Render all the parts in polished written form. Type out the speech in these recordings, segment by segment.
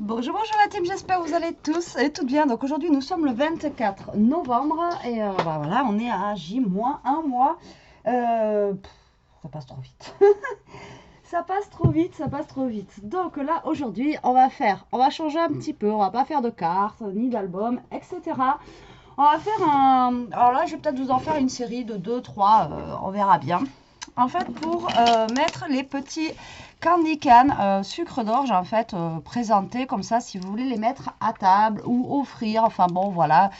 Bonjour, bonjour la team, j'espère que vous allez tous et toutes bien. Donc aujourd'hui nous sommes le 24 novembre et voilà, on est à J-1 mois. Ça passe trop vite. Ça passe trop vite, ça passe trop vite. Donc là aujourd'hui on va changer un petit peu, on va pas faire de cartes, ni d'albums, etc. On va faire alors là je vais peut-être vous en faire une série de 2-3, on verra bien. En fait, pour mettre les petits candy can sucre d'orge, en fait, présentés comme ça, si vous voulez les mettre à table ou offrir, enfin bon, voilà,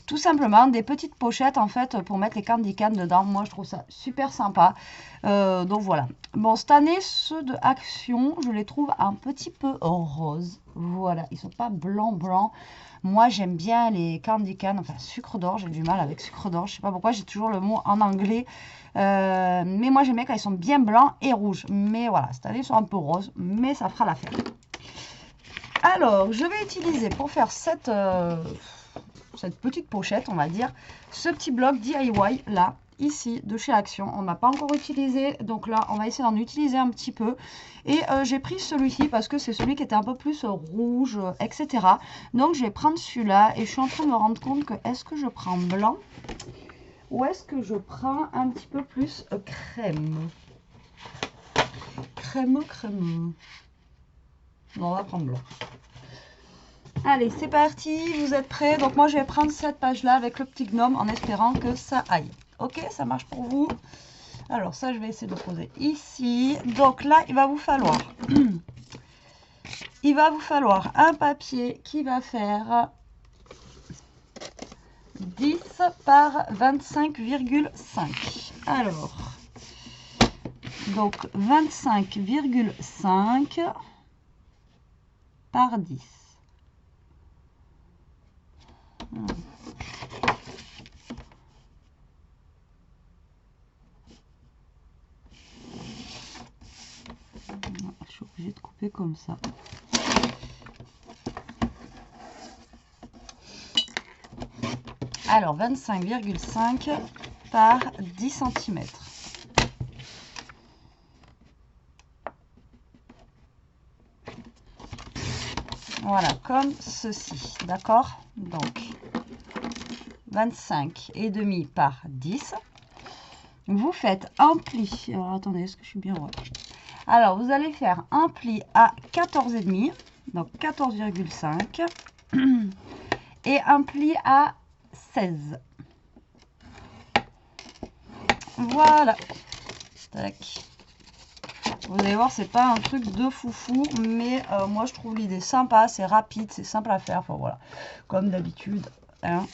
tout simplement des petites pochettes, en fait, pour mettre les candy can dedans. Moi, je trouve ça super sympa. Donc voilà. Bon, cette année, ceux de Action, je les trouve un petit peu roses. Voilà, ils sont pas blanc. Moi, j'aime bien les candy can, enfin sucre d'orge, j'ai du mal avec sucre d'orge, je sais pas pourquoi, j'ai toujours le mot en anglais. Mais moi, j'aime bien quand ils sont bien blancs et rouges. Mais voilà, cette année, ils sont un peu roses, mais ça fera l'affaire. Alors, je vais utiliser pour faire cette petite pochette, on va dire, ce petit bloc DIY là, ici, de chez Action. On n'a pas encore utilisé, donc là, on va essayer d'en utiliser un petit peu. Et j'ai pris celui-ci parce que c'est celui qui était un peu plus rouge, etc. Donc, je vais prendre celui-là et je suis en train de me rendre compte que est-ce que je prends blanc ou est-ce que je prends un petit peu plus crème? Crème. Non, on va prendre blanc. Allez, c'est parti, vous êtes prêts? Donc moi, je vais prendre cette page-là avec le petit gnome en espérant que ça aille. Ok, ça marche pour vous? Alors ça, je vais essayer de poser ici. Donc là, il va vous falloir un papier qui va faire 10 par 25,5. Alors, donc 25,5 par 10. Je suis obligée de couper comme ça. Alors 25,5 par 10 cm. Voilà, comme ceci, d'accord? Donc 25,5 par 10. Vous faites un pli. Alors attendez, est-ce que je suis bien? Ouais. Alors vous allez faire un pli à 14,5, donc 14,5, et un pli à 16. Voilà. Tac. Vous allez voir, c'est pas un truc de foufou, mais moi je trouve l'idée sympa, c'est rapide, c'est simple à faire. Enfin voilà, comme d'habitude. Hein.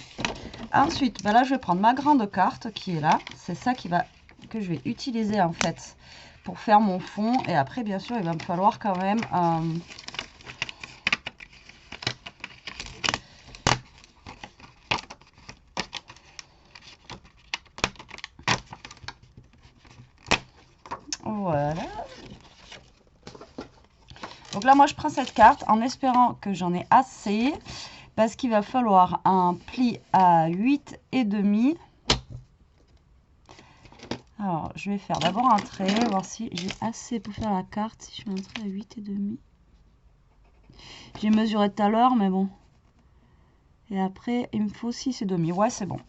Ensuite, ben là je vais prendre ma grande carte qui est là. C'est ça que je vais utiliser en fait pour faire mon fond. Et après, bien sûr, il va me falloir quand même voilà. Donc là, moi, je prends cette carte en espérant que j'en ai assez parce qu'il va falloir un pli à 8,5. Alors, je vais faire d'abord un trait, voir si j'ai assez pour faire la carte. Si je fais un trait à 8,5. J'ai mesuré tout à l'heure, mais bon. Et après, il me faut 6,5. Ouais, c'est bon.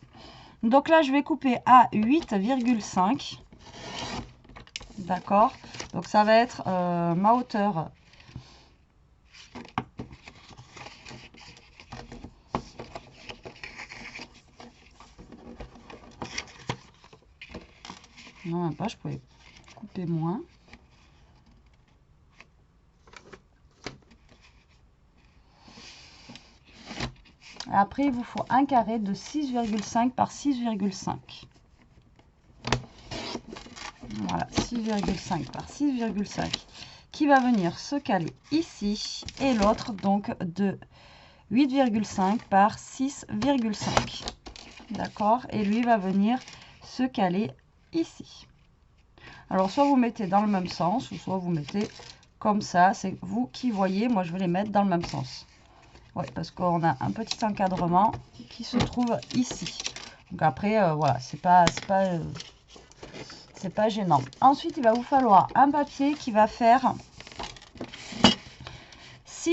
Donc là, je vais couper à 8,5. D'accord. Donc ça va être ma hauteur. Non, même pas, je pouvais couper moins. Après, il vous faut un carré de 6,5 par 6,5. Voilà, 6,5 par 6,5 qui va venir se caler ici. Et l'autre, donc, de 8,5 par 6,5. D'accord? Et lui va venir se caler ici. Alors, soit vous mettez dans le même sens, ou soit vous mettez comme ça. C'est vous qui voyez. Moi, je vais les mettre dans le même sens. Oui, parce qu'on a un petit encadrement qui se trouve ici. Donc après, voilà, c'est pas gênant. Ensuite, il va vous falloir un papier qui va faire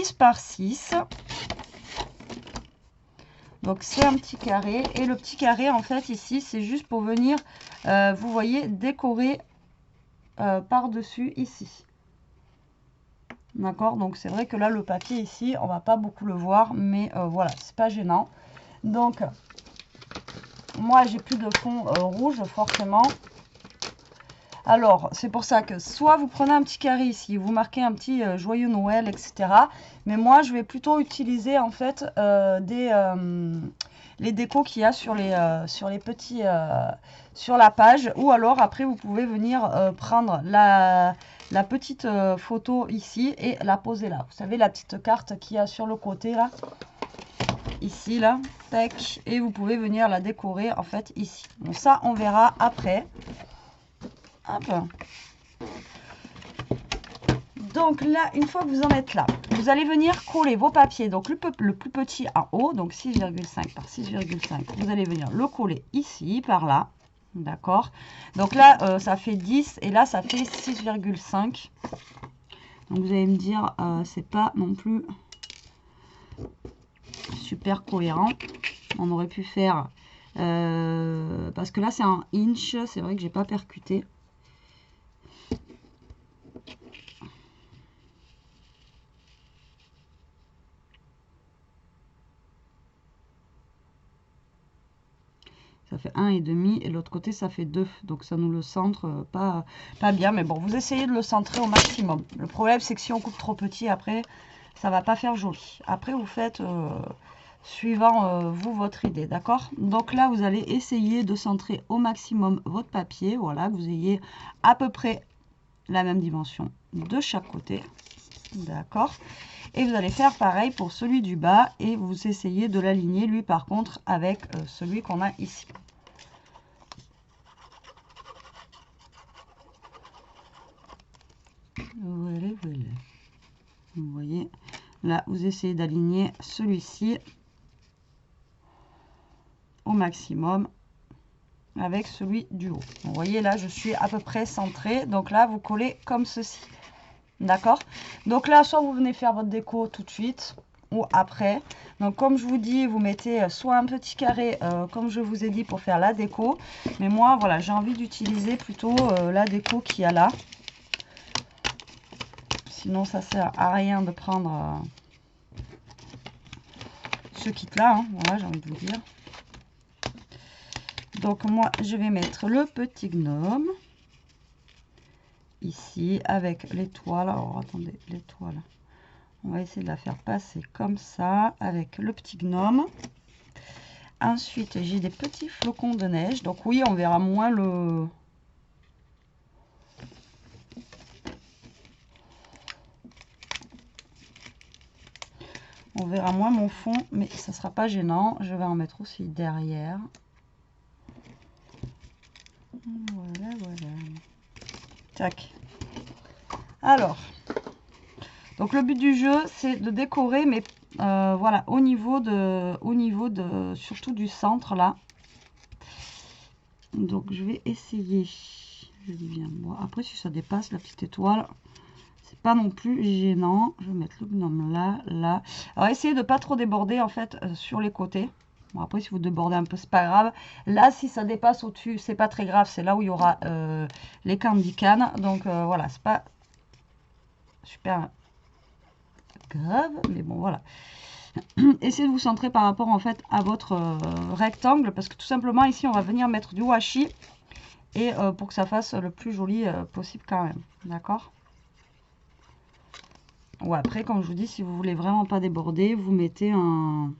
6 par 6. Donc c'est un petit carré. Et le petit carré, en fait, ici, c'est juste pour venir, vous voyez, décorer par-dessus ici. D'accord, donc c'est vrai que là, le papier ici, on va pas beaucoup le voir, mais voilà, c'est pas gênant. Donc, moi, j'ai plus de fond rouge, forcément. Alors, c'est pour ça que soit vous prenez un petit carré ici, vous marquez un petit joyeux Noël, etc. Mais moi, je vais plutôt utiliser, en fait, les décos qu'il y a sur les petits... sur la page. Ou alors, après, vous pouvez venir prendre la petite photo ici et la poser là. Vous savez, la petite carte qu'il y a sur le côté, là. Ici, là. Tac. Et vous pouvez venir la décorer, en fait, ici. Donc ça, on verra après. Hop. Donc là, une fois que vous en êtes là, vous allez venir coller vos papiers. Donc le plus petit en haut, donc 6,5 par 6,5. Vous allez venir le coller ici, par là. D'accord. Donc là, ça fait 10 et là, ça fait 6,5. Donc vous allez me dire, c'est pas non plus super cohérent. On aurait pu faire... parce que là, c'est un inch. C'est vrai que j'ai pas percuté. Ça fait 1,5 et l'autre côté ça fait 2. Donc ça nous le centre pas bien. Mais bon, vous essayez de le centrer au maximum. Le problème c'est que si on coupe trop petit après, ça va pas faire joli. Après vous faites suivant vous votre idée, d'accord? Donc là vous allez essayer de centrer au maximum votre papier. Voilà, que vous ayez à peu près la même dimension de chaque côté. D'accord? Et vous allez faire pareil pour celui du bas et vous essayez de l'aligner lui par contre avec celui qu'on a ici. Voilà, voilà. Vous voyez, là vous essayez d'aligner celui-ci au maximum avec celui du haut. Vous voyez là je suis à peu près centré, donc là vous collez comme ceci. D'accord? Donc là, soit vous venez faire votre déco tout de suite ou après. Donc comme je vous dis, vous mettez soit un petit carré, comme je vous ai dit, pour faire la déco. Mais moi, voilà, j'ai envie d'utiliser plutôt la déco qu'il y a là. Sinon, ça sert à rien de prendre ce kit-là. Hein. Voilà, j'ai envie de vous dire. Donc moi, je vais mettre le petit gnome. Ici avec l'étoile. Alors attendez, l'étoile, on va essayer de la faire passer comme ça avec le petit gnome. Ensuite j'ai des petits flocons de neige, donc oui on verra moins le mon fond, mais ça sera pas gênant. Je vais en mettre aussi derrière. Voilà, voilà. Tac. Alors, donc le but du jeu, c'est de décorer, mais voilà, au niveau de surtout du centre là. Donc je vais essayer. Je dis bien moi. Après, si ça dépasse la petite étoile, c'est pas non plus gênant. Je vais mettre le gnome là, là. Alors essayez de pas trop déborder en fait sur les côtés. Bon, après, si vous débordez un peu, c'est pas grave. Là, si ça dépasse au-dessus, c'est pas très grave. C'est là où il y aura les candy cannes. Donc voilà, c'est pas super grave, mais bon voilà. Essayez de vous centrer par rapport en fait à votre rectangle, parce que tout simplement ici on va venir mettre du washi et pour que ça fasse le plus joli possible quand même, d'accord? Ou après, comme je vous dis, si vous voulez vraiment pas déborder, vous mettez un...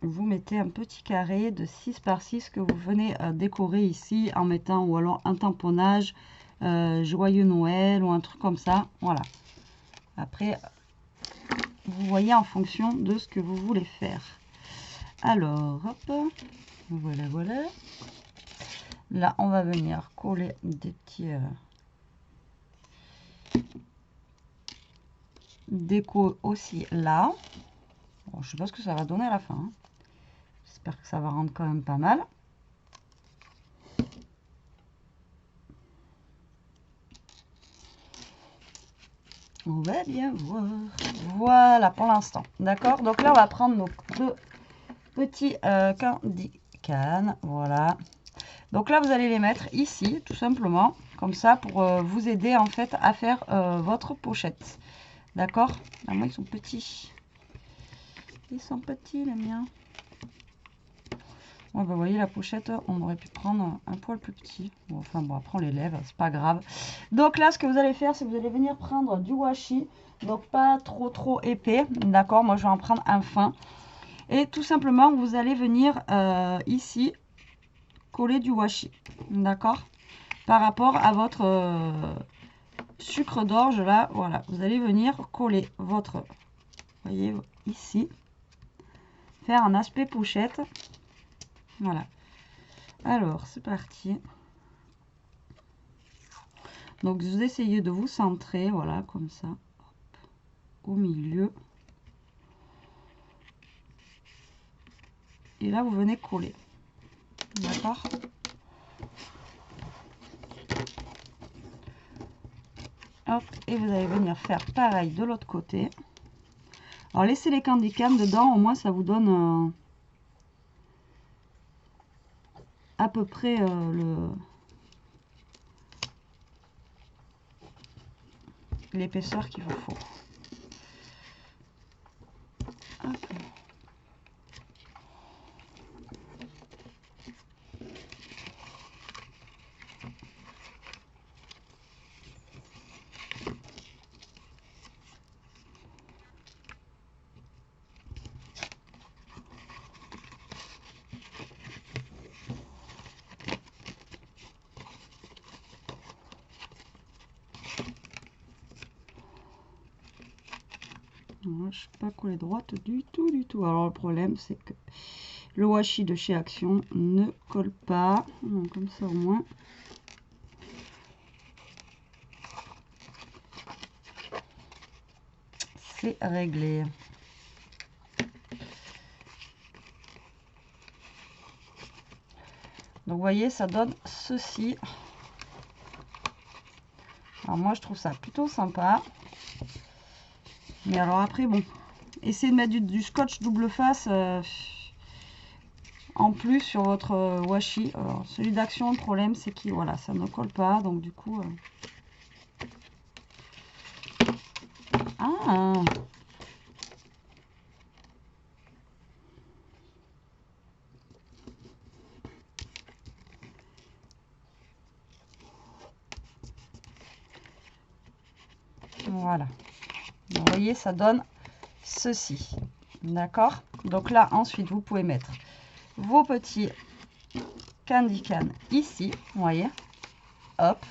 Vous mettez un petit carré de 6 par 6 que vous venez décorer ici en mettant ou alors un tamponnage joyeux Noël ou un truc comme ça. Voilà. Après, vous voyez en fonction de ce que vous voulez faire. Alors, hop, voilà, voilà. Là, on va venir coller des petits déco aussi là. Bon, je sais pas ce que ça va donner à la fin, hein. J'espère que ça va rendre quand même pas mal. On va bien voir. Voilà pour l'instant. D'accord. Donc là, on va prendre nos deux petits candy can. Voilà. Donc là, vous allez les mettre ici, tout simplement. Comme ça, pour vous aider en fait à faire votre pochette. D'accord. Là, moi, ils sont petits. Ils sont petits, les miens. Ouais, bah, vous voyez, la pochette, on aurait pu prendre un poil plus petit. Bon, enfin, bon, après, on les lève, c'est pas grave. Donc là, ce que vous allez faire, c'est que vous allez venir prendre du washi. Donc, pas trop épais. D'accord, moi, je vais en prendre un fin. Et tout simplement, vous allez venir ici coller du washi. D'accord, par rapport à votre sucre d'orge, là, voilà. Vous allez venir coller votre, vous voyez, ici. Faire un aspect pochette. Voilà. Alors, c'est parti. Donc, vous essayez de vous centrer, voilà, comme ça, hop, au milieu. Et là, vous venez coller. D'accord? Hop, et vous allez venir faire pareil de l'autre côté. Alors, laissez les candy can dedans, au moins, ça vous donne à peu près l'épaisseur qu'il vous faut. Hop. Je ne suis pas collée droite du tout. Alors le problème c'est que le washi de chez Action ne colle pas. Donc, comme ça au moins. C'est réglé. Donc vous voyez, ça donne ceci. Alors moi je trouve ça plutôt sympa. Mais alors après bon, essayez de mettre du scotch double face en plus sur votre washi. Alors celui d'Action, le problème c'est que voilà, ça ne colle pas. Donc du coup... Ah, voilà. Vous voyez, ça donne ceci. D'accord? Donc là, ensuite, vous pouvez mettre vos petits candy can ici. Vous voyez? Hop.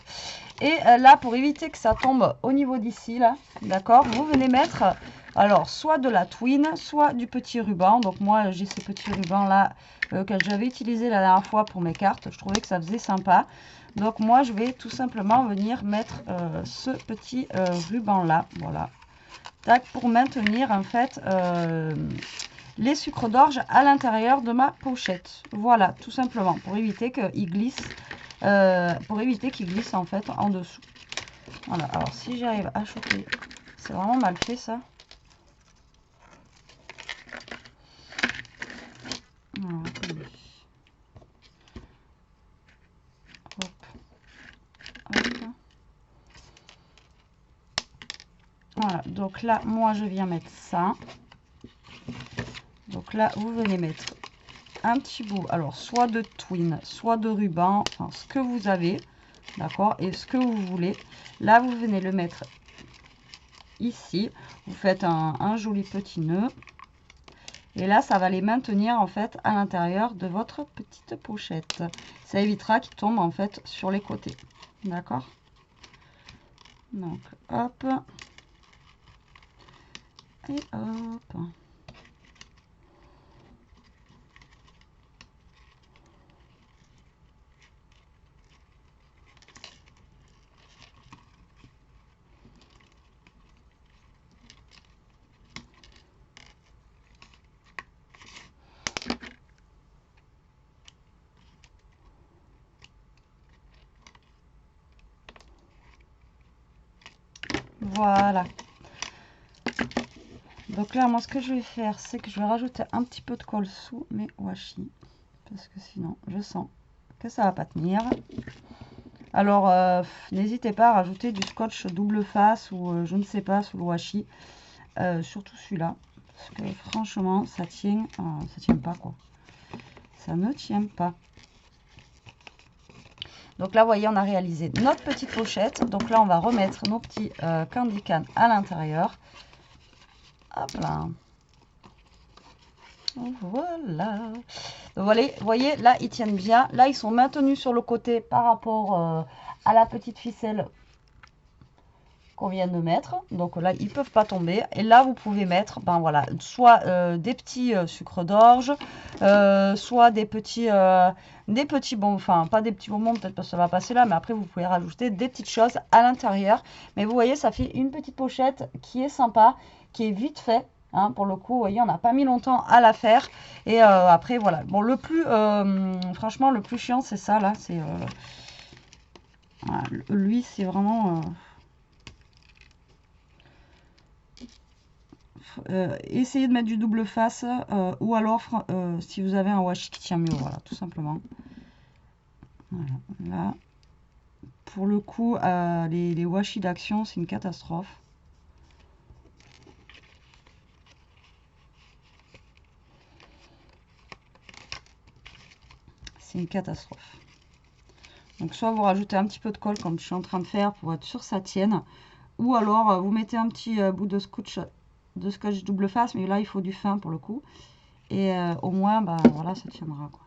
Et là, pour éviter que ça tombe au niveau d'ici, là, d'accord, vous venez mettre, alors, soit de la twine, soit du petit ruban. Donc moi, j'ai ces petits rubans là que j'avais utilisé la dernière fois pour mes cartes. Je trouvais que ça faisait sympa. Donc moi, je vais tout simplement venir mettre ce petit ruban là, voilà. Tac, pour maintenir en fait les sucres d'orge à l'intérieur de ma pochette. Voilà, tout simplement, pour éviter qu'ils glissent. Pour éviter qu'il glisse en fait en dessous. Voilà, alors si j'arrive à choper, c'est vraiment mal fait ça. Alors, attendez. Hop. Hop. Voilà, donc là, moi je viens mettre ça. Donc là, vous venez mettre un petit bout, alors soit de twine, soit de ruban, enfin ce que vous avez, d'accord, et ce que vous voulez. Là, vous venez le mettre ici, vous faites un joli petit nœud. Et là, ça va les maintenir en fait à l'intérieur de votre petite pochette. Ça évitera qu'ils tombent en fait sur les côtés. D'accord? Donc, hop. Et hop. Voilà. Donc là, moi, ce que je vais faire, c'est que je vais rajouter un petit peu de colle sous mes washi. Parce que sinon, je sens que ça va pas tenir. Alors, n'hésitez pas à rajouter du scotch double face ou je ne sais pas sous le washi. Surtout celui-là. Parce que franchement, ça tient pas quoi. Ça ne tient pas. Donc là, vous voyez, on a réalisé notre petite pochette. Donc là, on va remettre nos petits candy can à l'intérieur. Hop là. Voilà. Donc, vous voyez, là, ils tiennent bien. Là, ils sont maintenus sur le côté par rapport à la petite ficelle qu'on vient de mettre. Donc là, ils peuvent pas tomber. Et là, vous pouvez mettre, ben voilà, soit des petits sucres d'orge, soit des petits bonbons, enfin pas des petits bonbons, peut-être parce que ça va passer là, mais après vous pouvez rajouter des petites choses à l'intérieur. Mais vous voyez, ça fait une petite pochette qui est sympa, qui est vite fait. Hein, pour le coup, vous voyez, on n'a pas mis longtemps à la faire. Et après, voilà. Bon, franchement, le plus chiant, c'est ça, là. C'est voilà, lui, c'est vraiment... essayez de mettre du double face ou alors si vous avez un washi qui tient mieux, voilà, tout simplement. Voilà, là, pour le coup, les washi d'Action, c'est une catastrophe. C'est une catastrophe. Donc soit vous rajoutez un petit peu de colle comme je suis en train de faire pour être sûr que ça tienne, ou alors vous mettez un petit bout de scotch double face, mais là il faut du fin pour le coup, et au moins bah voilà, ça tiendra quoi.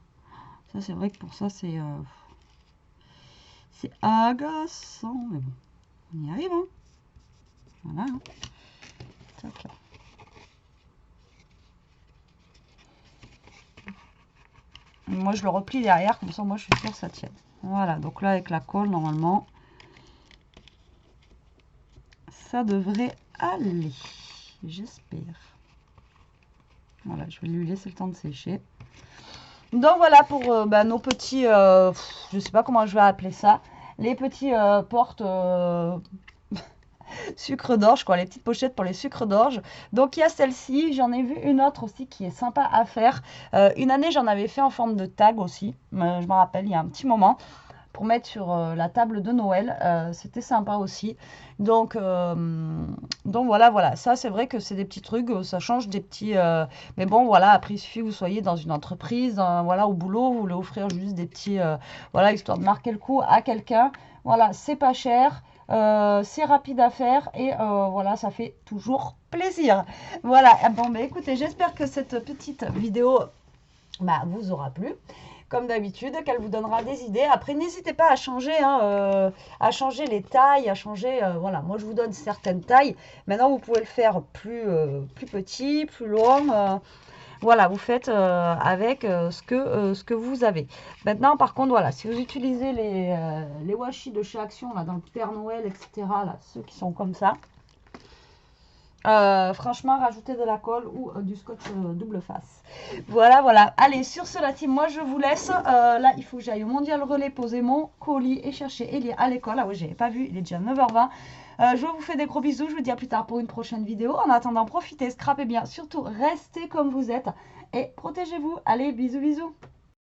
Ça c'est vrai que pour ça c'est agaçant, mais bon, on y arrive hein. Voilà hein. Tac. Moi je le replie derrière, comme ça moi je suis sûre que ça tienne. Voilà, donc là avec la colle normalement ça devrait aller, j'espère. Voilà, je vais lui laisser le temps de sécher. Donc voilà pour nos petits, je sais pas comment je vais appeler ça, les petits portes sucre d'orge, quoi, les petites pochettes pour les sucres d'orge. Donc il y a celle-ci, j'en ai vu une autre aussi qui est sympa à faire. Une année j'en avais fait en forme de tag aussi, je me rappelle, il y a un petit moment, pour mettre sur la table de Noël. C'était sympa aussi. Donc voilà, ça c'est vrai que c'est des petits trucs, ça change des petits... mais bon, voilà, après il suffit que vous soyez dans une entreprise, voilà, au boulot, vous voulez offrir juste des petits... voilà, histoire de marquer le coup à quelqu'un. Voilà, c'est pas cher. C'est rapide à faire et voilà, ça fait toujours plaisir. Voilà, bon, bah écoutez, j'espère que cette petite vidéo vous aura plu. Comme d'habitude, qu'elle vous donnera des idées. Après, n'hésitez pas à changer, hein, à changer les tailles, à changer, voilà, moi je vous donne certaines tailles. Maintenant, vous pouvez le faire plus petit, plus long. Voilà, vous faites avec ce que vous avez. Maintenant, par contre, voilà, si vous utilisez les washi de chez Action, là, dans le Père Noël, etc., là, ceux qui sont comme ça, franchement, rajoutez de la colle ou du scotch double face. Voilà, voilà. Allez, sur ce, la team, moi, je vous laisse. Là, il faut que j'aille au Mondial Relais, poser mon colis et chercher Elie à l'école. Ah oui, j'avais pas vu, il est déjà 9h20. Je vous fais des gros bisous. Je vous dis à plus tard pour une prochaine vidéo. En attendant, profitez, scrapez bien. Surtout, restez comme vous êtes et protégez-vous. Allez, bisous, bisous.